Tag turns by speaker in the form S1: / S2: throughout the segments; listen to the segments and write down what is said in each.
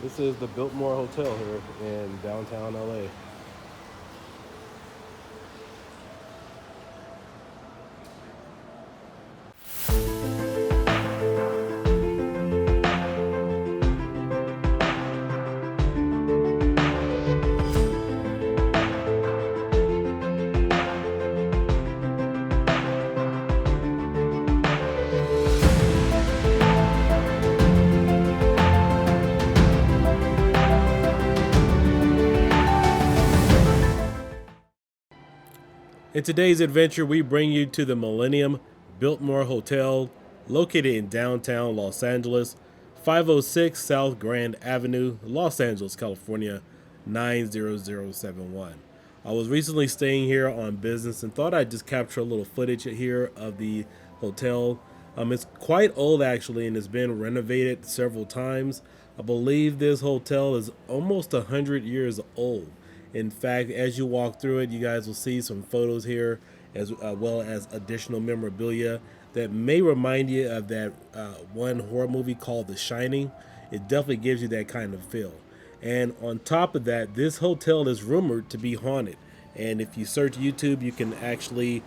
S1: This is the Biltmore Hotel here in downtown LA. In today's adventure, we bring you to the Millennium Biltmore Hotel, located in downtown Los Angeles, 506 South Grand Avenue, Los Angeles, California, 90071. I was recently staying here on business and thought I'd just capture a little footage here of the hotel. It's quite old actually, and it's been renovated several times. I believe this hotel is almost 100 years old. In fact, as you walk through it, you guys will see some photos here, as well as additional memorabilia that may remind you of that one horror movie called The Shining. It definitely gives you that kind of feel. And on top of that, this hotel is rumored to be haunted. And if you search YouTube, you can actually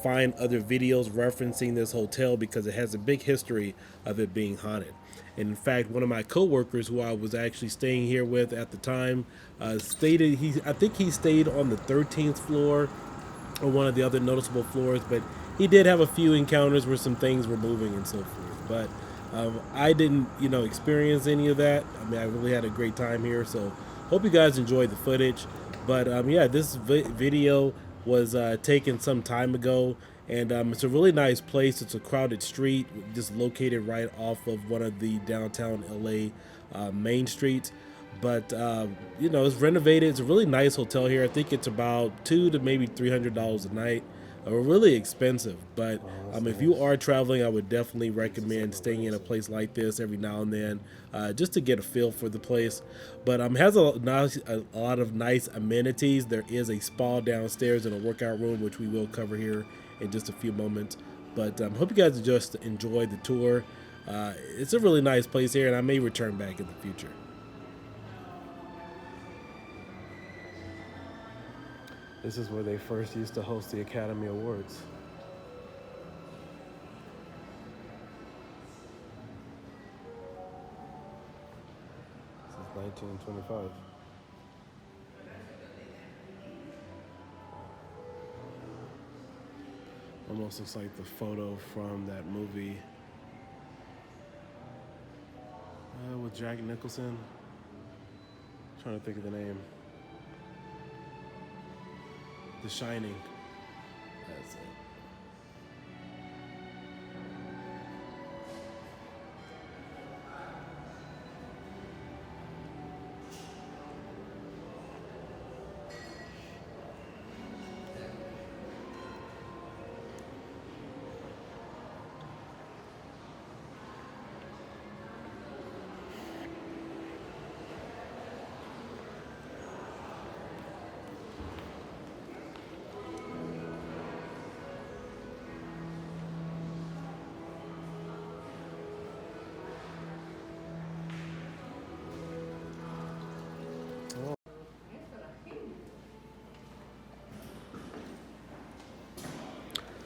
S1: find other videos referencing this hotel because it has a big history of it being haunted. And in fact, one of my coworkers, who I was actually staying here with at the time, stated I think he stayed on the 13th floor or one of the other noticeable floors, but he did have a few encounters where some things were moving and so forth. But I didn't, experience any of that. I mean, I really had a great time here. So hope you guys enjoyed the footage. But yeah, this video was taken some time ago, and it's a really nice place. It's a crowded street, just located right off of one of the downtown LA main streets. But it's renovated. It's a really nice hotel here. I think it's about $200 to maybe $300 a night. Really expensive, but if you are traveling, I would definitely recommend staying in a place like this every now and then, just to get a feel for the place. But has a lot of nice amenities. There is a spa downstairs and a workout room, which we will cover here in just a few moments. But hope you guys just enjoy the tour. It's a really nice place here, and I may return back in the future. This is where they first used to host the Academy Awards. Since 1925. Almost looks like the photo from that movie with Jack Nicholson. I'm trying to think of the name. The Shining. That's it.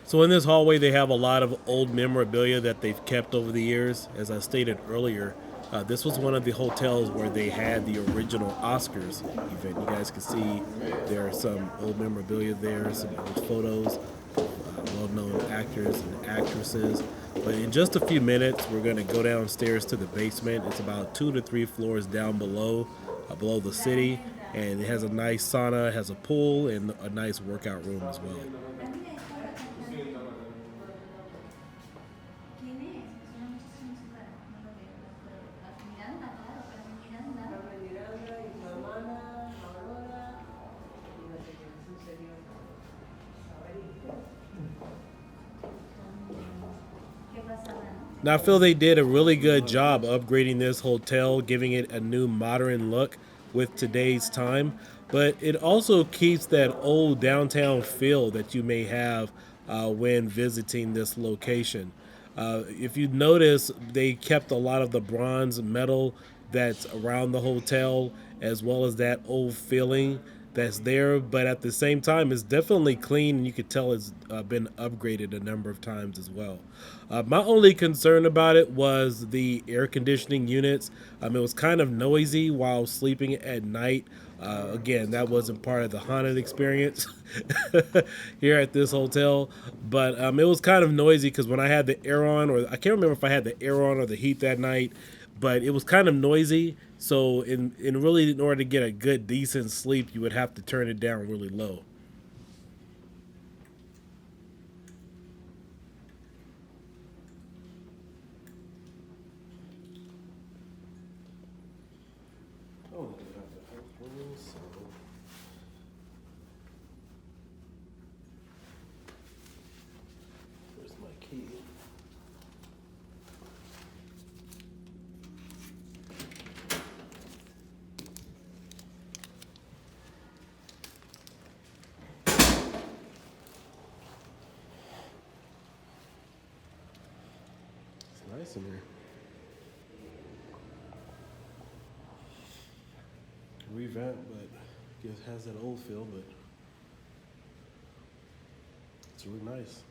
S1: So in this hallway, they have a lot of old memorabilia that they've kept over the years. As I stated earlier, this was one of the hotels where they had the original Oscars event. You guys can see there are some old memorabilia there, some old photos of well-known actors and actresses. But in just a few minutes, we're going to go downstairs to the basement. It's about 2 to 3 floors down below the city, and it has a nice sauna, has a pool, and a nice workout room as well. Now, I feel they did a really good job upgrading this hotel, giving it a new modern look with today's time. But it also keeps that old downtown feel that you may have when visiting this location. If you notice, they kept a lot of the bronze metal that's around the hotel, as well as that old feeling that's there. But at the same time, it's definitely clean, and you could tell it's been upgraded a number of times as well. My only concern about it was the air conditioning units. It was kind of noisy while sleeping at night. Again, that wasn't part of the haunted experience here at this hotel, but it was kind of noisy because when I had the air on, or I can't remember if I had the air on or the heat that night, but it was kind of noisy. So in order to get a good decent sleep, you would have to turn it down really low. Oh, they have the health rules, so where's my key? It's nice in here. Revamped, but I guess it has that old feel, but it's really nice.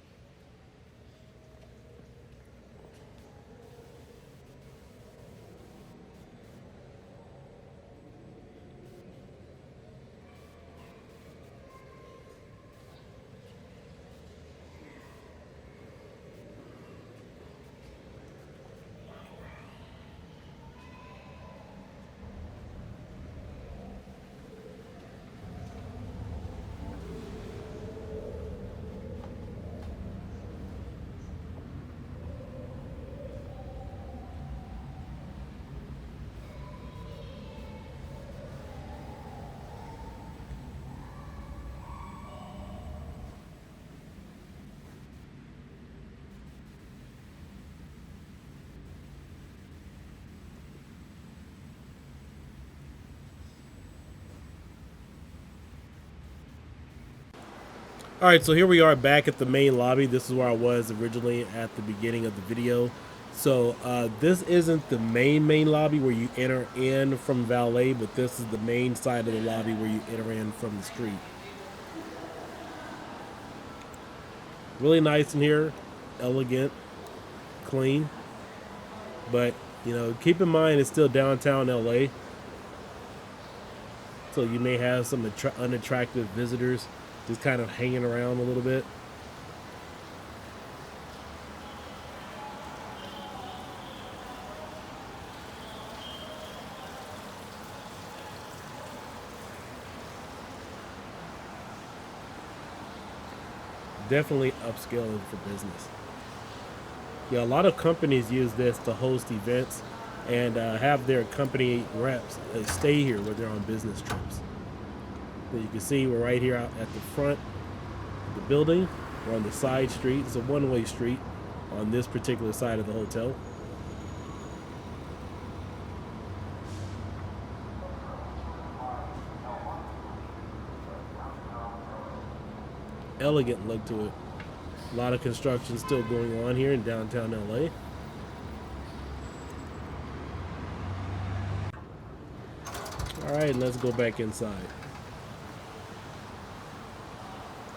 S1: All right, so here we are back at the main lobby. This is where I was originally at the beginning of the video. So this isn't the main lobby where you enter in from valet, but this is the main side of the lobby where you enter in from the street. Really nice in here, elegant, clean, but keep in mind it's still downtown LA, so you may have some unattractive visitors just kind of hanging around a little bit. Definitely upscaling for business. Yeah, a lot of companies use this to host events and have their company reps stay here when they're on business trips. So you can see we're right here out at the front of the building. We're on the side street. It's a one-way street on this particular side of the hotel. Elegant look to it. A lot of construction still going on here in downtown LA. All right, let's go back inside.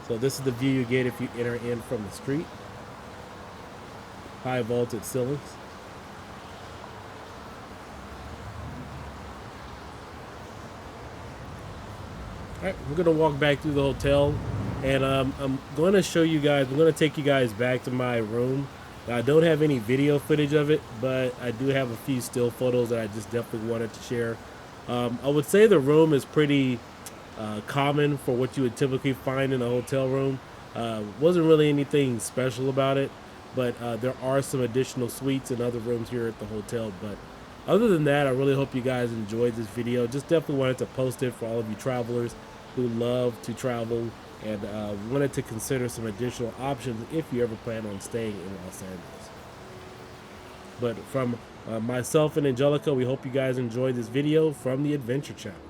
S1: So this is the view you get if you enter in from the street. High vaulted ceilings. All right, we're gonna walk back through the hotel, and I'm going to show you guys. I'm going to take you guys back to my room. I don't have any video footage of it, but I do have a few still photos that I just definitely wanted to share. I would say the room is pretty common for what you would typically find in a hotel room. Wasn't really anything special about it, but there are some additional suites and other rooms here at the hotel. But other than that, I really hope you guys enjoyed this video. Just definitely wanted to post it for all of you travelers who love to travel and wanted to consider some additional options if you ever plan on staying in Los Angeles. But from myself and Angelica, we hope you guys enjoyed this video from the Adventure Channel.